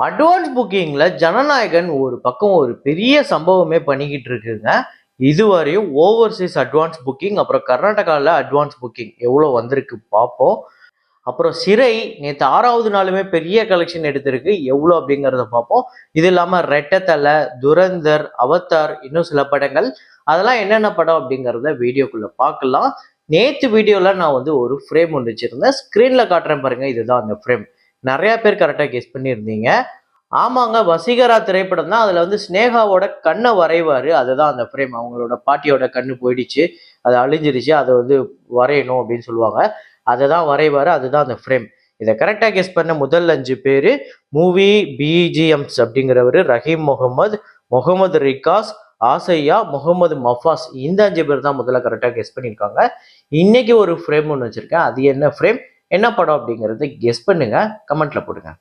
Advance புக்கிங்ல Jananayagan ஒரு பக்கம் ஒரு பெரிய சம்பவமே பண்ணிக்கிட்டு இருக்குங்க. இதுவரையும் ஓவர்சீஸ் அட்வான்ஸ் புக்கிங், அப்புறம் கர்நாடகாவில் அட்வான்ஸ் புக்கிங் எவ்வளோ வந்திருக்கு பார்ப்போம். அப்புறம் சிறை நேற்று 6வது நாளுமே பெரிய கலெக்ஷன் எடுத்திருக்கு, எவ்வளோ அப்படிங்கிறத பார்ப்போம். இது இல்லாமல் ரெட்டத்தலை, துரந்தர், அவதார், இன்னும் சில படங்கள், அதெல்லாம் என்னென்ன படம் அப்படிங்கிறத வீடியோக்குள்ள பார்க்கலாம். நேற்று வீடியோவில் நான் ஒரு ஃப்ரேம் ஒன்று வச்சிருந்தேன், ஸ்க்ரீனில் காட்டுறேன் பாருங்க. இதுதான் அந்த ஃப்ரேம். நிறைய பேர் கரெக்டாக கெஸ் பண்ணியிருந்தீங்க. ஆமாங்க, வசீகரா திரைப்படம் தான். அதுல ஸ்னேகாவோட கண்ணை வரைவாரு. அதுதான் அந்த ஃப்ரேம். அவங்களோட பாட்டியோட கண்ணு போயிடுச்சு, அது அழிஞ்சிருச்சு, அதை வரையணும் அப்படின்னு சொல்லுவாங்க. அதை தான் வரைவாரு, அதுதான் அந்த ஃப்ரேம். இதை கரெக்டாக கெஸ் பண்ண முதல் 5 பேர் மூவி பிஜிஎம்ஸ் அப்படிங்கிறவர் ரஹீம் முகமது, முகமது ரிகாஸ், ஆசையா, முகமது மஃபாஸ். இந்த 5 பேர் தான் முதல்ல கரெக்டாக கெஸ் பண்ணியிருக்காங்க. இன்னைக்கு ஒரு ஃப்ரேம் ஒன்று வச்சிருக்கேன். அது என்ன ஃப்ரேம், என்ன படம் அப்படிங்கிறத கெஸ் பண்ணுங்க, கமெண்ட்ல போடுங்க.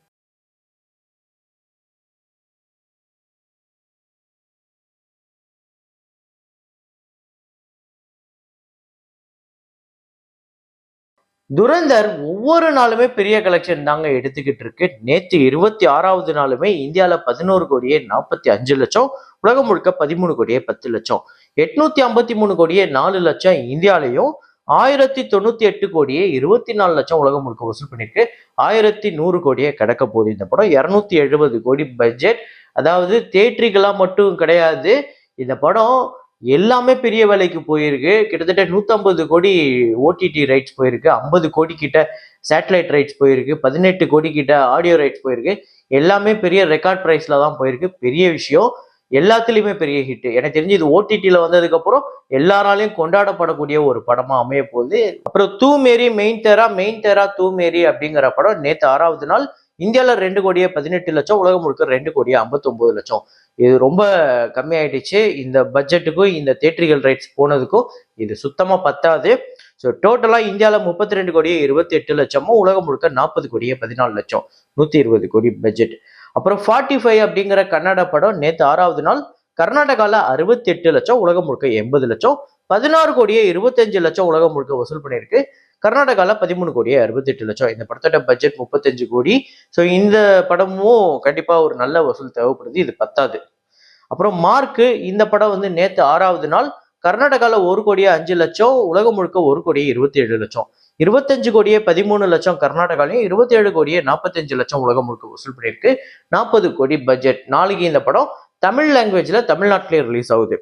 துரந்தர் ஒவ்வொரு நாளுமே பெரிய கலெக்ஷன் தாங்க எடுத்துக்கிட்டு இருக்கு. நேற்று 26வது நாளுமே இந்தியாவில் 11,45,00,000, உலகம் முழுக்க 13,10,00,000, 853 4,00,000 இந்தியாலையும், 1,098 உலகம் முழுக்க வசூல் பண்ணிருக்கு. 1,100 கிடக்க போகுது இந்த படம். 270 பட்ஜெட். அதாவது தேட்டரிகளா மட்டும் கிடையாது, இந்த படம் எல்லாமே பெரிய வேலைக்கு போயிருக்கு. கிட்டத்தட்ட 150 ஓடிடி ரைட்ஸ் போயிருக்கு, 50 கிட்ட சேட்டலைட் ரைட்ஸ் போயிருக்கு, 18 கிட்ட ஆடியோ ரைட்ஸ் போயிருக்கு. எல்லாமே பெரிய ரெக்கார்ட் பிரைஸ்ல தான் போயிருக்கு. பெரிய விஷயம். எல்லாத்துலயுமே பெரிய ஹிட். எனக்கு தெரிஞ்சு இது ஓடிடியில வந்ததுக்கு அப்புறம் எல்லாராலையும் கொண்டாடப்படக்கூடிய ஒரு படமா அமைய போகுது. அப்புறம் தூ மேரி மெயின் தெரா தூ மேரி அப்படிங்கிற படம் நேற்று 6வது நாள் இந்தியாவில் 2,18,00,000, உலகம் முழுக்க 2,59,00,000. இது ரொம்ப கம்மியாயிடுச்சு. இந்த பட்ஜெட்டுக்கும் இந்த தேட்டரிகள் ரைட்ஸ் போனதுக்கும் இது சுத்தமா பத்தாது. ஸோ டோட்டலா இந்தியாவில் 32,28,00,000, உலகம் முழுக்க 40,14,00,000, 120 பட்ஜெட். அப்புறம் 45 அப்படிங்கிற கன்னட படம் நேற்று 6வது நாள் கர்நாடகாவில் 68,00,000, உலகம் முழுக்க 80,00,000, 16,25,00,000 உலகம் முழுக்க வசூல் பண்ணியிருக்கு. கர்நாடகாவில் 13,68,00,000. இந்த படத்தோட பட்ஜெட் 35. ஸோ இந்த படமும் கண்டிப்பா ஒரு நல்ல வசூல் தேவைப்படுது, இது பத்தாது. அப்புறம் மார்க்கு இந்த படம் நேற்று 6வது நாள் கர்நாடகாவில் 1,05,00,000, உலகம் முழுக்க 1,27,00,000, 25,13,00,000 கர்நாடகாலையும், 27,45,00,000 உலகம் முழுக்க வசூல் பண்ணியிருக்கு. 40 பட்ஜெட். நாளைக்கு இந்த படம் தமிழ் லாங்குவேஜ்ல தமிழ்நாட்டிலேயே ரிலீஸ் ஆகுது.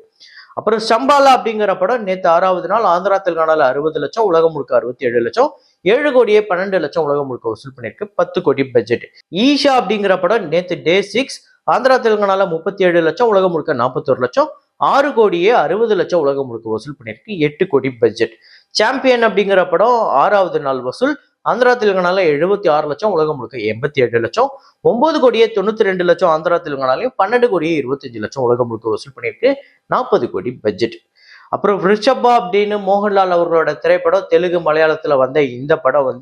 அப்புறம் சம்பாலா அப்படிங்கிற படம் நேற்று 6வது நாள் ஆந்திரா தெலுங்கானால 60,00,000, உலகம் முழுக்க 67,00,000, 7,12,00,000 உலகம் முழுக்க வசூல் பண்ணியிருக்கு. 10 பட்ஜெட். ஈஷா அப்படிங்கிற படம் நேற்று டே 6 ஆந்திரா தெலுங்கானால 37,00,000, உலகம் முழுக்க 41,00,000, 6,60,00,000 உலகம் முழுக்க வசூல் பண்ணியிருக்கு. 8 பட்ஜெட். சாம்பியன் அப்படிங்கிற படம் 6வது நாள் வசூல் ஆந்திரா தெலுங்கானால 76,00,000, உலகம் முழுக்க 87,00,000, 9,92,00,000 ஆந்திரா தெலுங்கானாலையும், 12,25,00,000 உலகம் முழுக்க வசூல் பண்ணியிருக்கு. 40 பட்ஜெட். அப்புறம் ரிஷபா அப்படின்னு மோகன்லால் அவர்களோட திரைப்படம் தெலுங்கு மலையாளத்துல வந்த இந்த படம்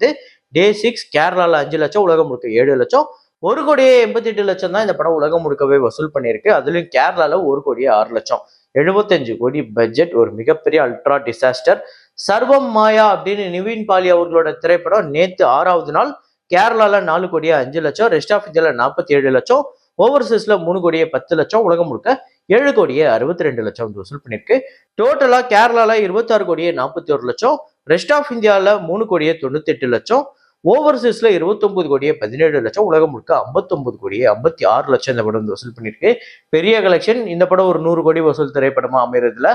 டே 6 கேரளால 5,00,000, உலகம் முழுக்க 7,00,000, 1,88,00,000 தான் இந்த படம் உலகம் முழுக்கவே வசூல் பண்ணியிருக்கு. அதுலயும் கேரளால 1,06,00,000, 75 பட்ஜெட். ஒரு மிகப்பெரிய அல்ட்ரா டிசாஸ்டர். சர்வம் மாயா அப்படின்னு நிவின் பாலி அவர்களோட திரைப்படம் நேற்று 6வது நாள் கேரளால 4,05,00,000, ரெஸ்ட் ஆஃப் இந்தியால 47,00,000, ஓவர்சீஸ்ல 3,10,00,000, உலகம் முழுக்க 7,62,00,000 வசூல் பண்ணிருக்கு. டோட்டலா கேரளால 26,41,00,000, ரெஸ்ட் ஆஃப் இந்தியால 3,98,00,000, ஓவர்சீஸ்ல 29,17,00,000, உலகம் முழுக்க 59,56,00,000 இந்த படம் வசூல் பண்ணிருக்கு. பெரிய கலெக்ஷன். இந்த படம் ஒரு 100 வசூல் திரைப்படமா அமைறதுல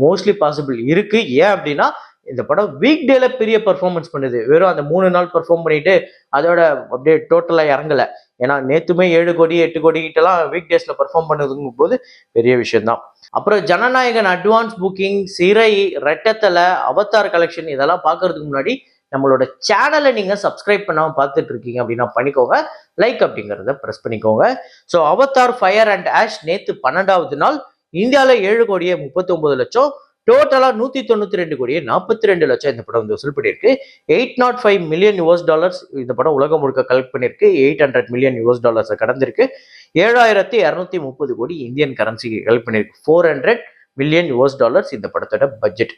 மோஸ்ட்லி பாசிபிள் இருக்கு. ஏன் அப்படின்னா இந்த படம் வீக் டேல பெரிய பெர்ஃபார்மன்ஸ் பண்ணுது. வெறும் அந்த 3 நாள் பெர்ஃபார்ம் பண்ணிட்டு அதோட அப்படியே டோட்டலா இறங்கல. ஏன்னா நேத்துமே 7 8 கிட்டலாம் வீக் டேஸ்ல பெர்ஃபார்ம் பண்ணதுங்கும் போது பெரிய விஷயம் தான். அப்புறம் ஜனநாயகன் அட்வான்ஸ் புக்கிங், சிறை, ரெட்டத்தலை, அவதார் கலெக்ஷன் இதெல்லாம் பார்க்கறதுக்கு முன்னாடி நம்மளோட சேனலை நீங்க சப்ஸ்கிரைப் பண்ணாம பார்த்துட்டு இருக்கீங்க அப்படின்னா பண்ணிக்கோங்க. லைக் அப்படிங்கிறத ப்ரெஸ் பண்ணிக்கோங்க. So Avatar fire and ash நேற்று 12வது நாள் இந்தியாவில் 7,39,00,000, டோட்டலா 192,42,00,000 இந்த படம் வசூல் பண்ணியிருக்கு. $805 மில்லியன் இந்த படம் உலகம் முழுக்க கலெக்ட் பண்ணியிருக்கு. $800 மில்லியன் கடந்திருக்கு. 7,230 கோடி இந்தியன் கரன்சி கலெக்ட் பண்ணியிருக்கு. $400 மில்லியன் இந்த படத்தோட பட்ஜெட்.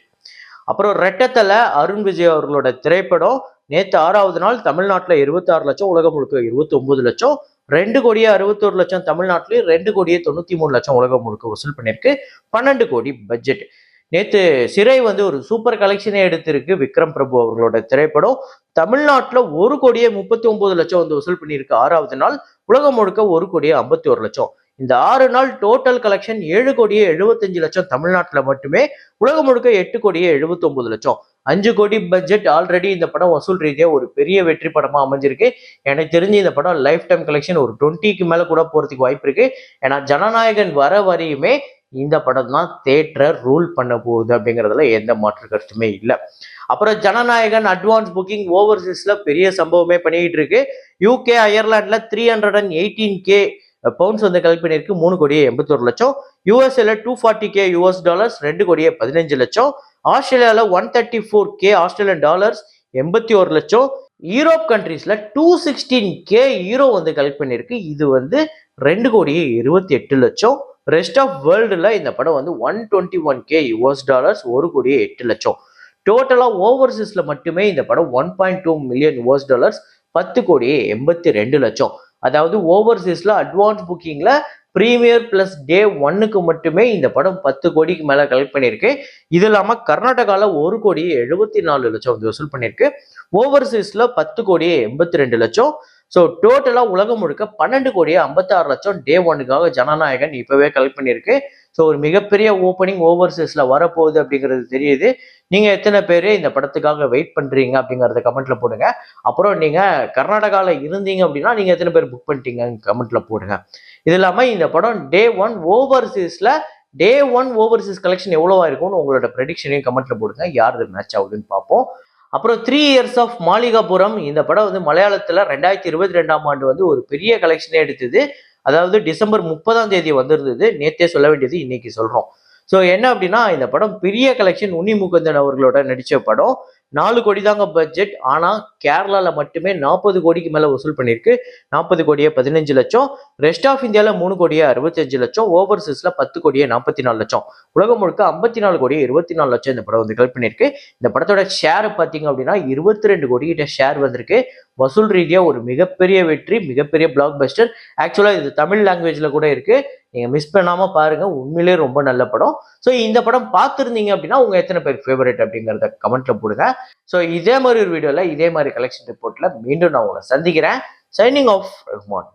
அப்புறம் ரெட்டத்தலை அருண் விஜய் அவர்களோட திரைப்படம் நேற்று 6வது நாள் தமிழ்நாட்டில் 26,00,000, உலகம் முழுக்க 29,00,000, 2,61,00,000 தமிழ்நாட்டிலையும் 2,93,00,000 உலகம் முழுக்க வசூல் பண்ணியிருக்கு. 12 கோடி பட்ஜெட். நேத்து சிறை வந்து ஒரு சூப்பர் கலெக்ஷனே எடுத்திருக்கு. விக்ரம் பிரபு அவர்களோட திரைப்படம் தமிழ்நாட்டுல 1,39,00,000 வந்து வசூல் பண்ணியிருக்கு 6வது நாள். உலகம் முழுக்க 1,51,00,000. இந்த 6 நாள் டோட்டல் கலெக்ஷன் 7,75,00,000 தமிழ்நாட்டுல மட்டுமே. உலகம் முழுக்க 8,79,00,000. 5 கோடி பட்ஜெட் ஆல்ரெடி இந்த படம் வசூல் ரீதியா ஒரு பெரிய வெற்றி படமா அமைஞ்சிருக்கு. எனக்கு தெரிஞ்சு இந்த படம் லைஃப் டைம் கலெக்ஷன் ஒரு 20க்கு மேல கூட போறதுக்கு வாய்ப்பு இருக்கு. ஏன்னா ஜனநாயகன் வர வரையுமே இந்த படம் தான் தியேட்டரை ரூல் பண்ண போகுது அப்படிங்கிறதுல எந்த மாற்று கருத்துமே இல்லை. அப்புறம் ஜனநாயகன் அட்வான்ஸ் புக்கிங் ஓவர்சீஸ்ல பெரிய சம்பவமே பண்ணிட்டு இருக்கு. யூகே அயர்லாந்துல 318K பவுண்ட்ஸ் வந்து கலெக்ட் பண்ணியிருக்கு. 3,81,00,000. யூஎஸ்ஏல 240K US டாலர்ஸ் 2,15,00,000. ஆஸ்திரேலியாவில் 134K ஆஸ்திரேலியன் டாலர்ஸ் 81,00,000. யூரோப் கண்ட்ரீஸ்ல 216K யூரோ வந்து கலெக்ட் பண்ணியிருக்கு. இது வந்து 2,28,00,000. ரெஸ்ட் ஆஃப் வேர்ல்டுல இந்த படம் வந்து 121K US டாலர்ஸ் 1,08,00,000. டோட்டலா ஓவர்சீஸ்ல மட்டுமே இந்த படம் 1.2 மில்லியன் US டாலர்ஸ் 10,82,00,000. அதாவது ஓவர்சீஸ்ல அட்வான்ஸ் புக்கிங்ல பிரீமியர் பிளஸ் டே 1க்கு மட்டுமே இந்த படம் 10 கோடிக்கு மேல கலெக்ட் பண்ணியிருக்கு. இது இல்லாம கர்நாடகால 1,74,00,000 வந்து வசூல் பண்ணியிருக்கு. ஓவர்சீஸ்ல 10,82,00,000. ஸோ டோட்டலா உலகம் முழுக்க 12,56,00,000 டே 1க்காக ஜனநாயகன் இப்பவே கலெக்ட் பண்ணியிருக்கு. ஸோ ஒரு மிகப்பெரிய ஓப்பனிங் ஓவர்சீஸ்ல வரப்போகுது அப்படிங்கிறது தெரியுது. நீங்க எத்தனை பேர் இந்த படத்துக்காக வெயிட் பண்றீங்க அப்படிங்கறத கமெண்ட்ல போடுங்க. அப்புறம் நீங்க கர்நாடகால இருந்தீங்க அப்படின்னா நீங்க எத்தனை பேர் புக் பண்ணிட்டீங்க கமெண்ட்ல போடுங்க. இது இல்லாம இந்த படம் டே 1 ஓவர்சீஸ் கலெக்ஷன் எவ்வளவா இருக்கும்னு உங்களோட ப்ரெடிக்ஷனையும் கமெண்ட்ல போடுங்க. யார் இது மேட்ச் ஆகுதுன்னு பார்ப்போம். அப்புறம் 3 இயர்ஸ் ஆஃப் மாளிகாபுரம் இந்த படம் வந்து மலையாளத்துல 2022ஆம் ஆண்டு வந்து ஒரு பெரிய கலெக்ஷனே எடுத்தது. அதாவது டிசம்பர் 30ஆம் தேதி வந்திருந்தது. நேத்தே சொல்ல வேண்டியது இன்னைக்கு சொல்றோம். ஸோ என்ன அப்படின்னா இந்த படம் பெரிய கலெக்ஷன். உன்னி முகுந்தன் அவர்களோட நடிச்ச படம். 4 கோடி தாங்க பட்ஜெட். ஆனா கேரளால மட்டுமே 40 கோடிக்கு மேல வசூல் பண்ணியிருக்கு. 40,15,00,000. ரெஸ்ட் ஆஃப் இந்தியால 3,65,00,000. ஓவர்சீஸ்ல 10,44,00,000. உலகம் முழுக்க 54,24,00,000 இந்த படம் வந்து கலெக்ட் பண்ணியிருக்கு. இந்த படத்தோட ஷேர் பார்த்தீங்க அப்படின்னா 22 கோடி கிட்ட ஷேர் வந்திருக்கு. வசூல் ரீதியா ஒரு மிகப்பெரிய வெற்றி, மிகப்பெரிய பிளாக் பஸ்டர். ஆக்சுவலா இது தமிழ் லாங்குவேஜ்ல கூட இருக்கு. நீங்க மிஸ் பண்ணாம பாருங்க. உண்மையிலேயே ரொம்ப நல்ல படம். ஸோ இந்த படம் பார்த்துருந்தீங்க அப்படின்னா உங்க எத்தனை பேர் ஃபேவரட் அப்படிங்கிறத கமெண்ட்ல போடுங்க. ஸோ இதே மாதிரி ஒரு வீடியோல இதே மாதிரி கலெக்ஷன் ரிப்போர்ட்ல மீண்டும் நான் உங்களை சந்திக்கிறேன். Signing off Rahman.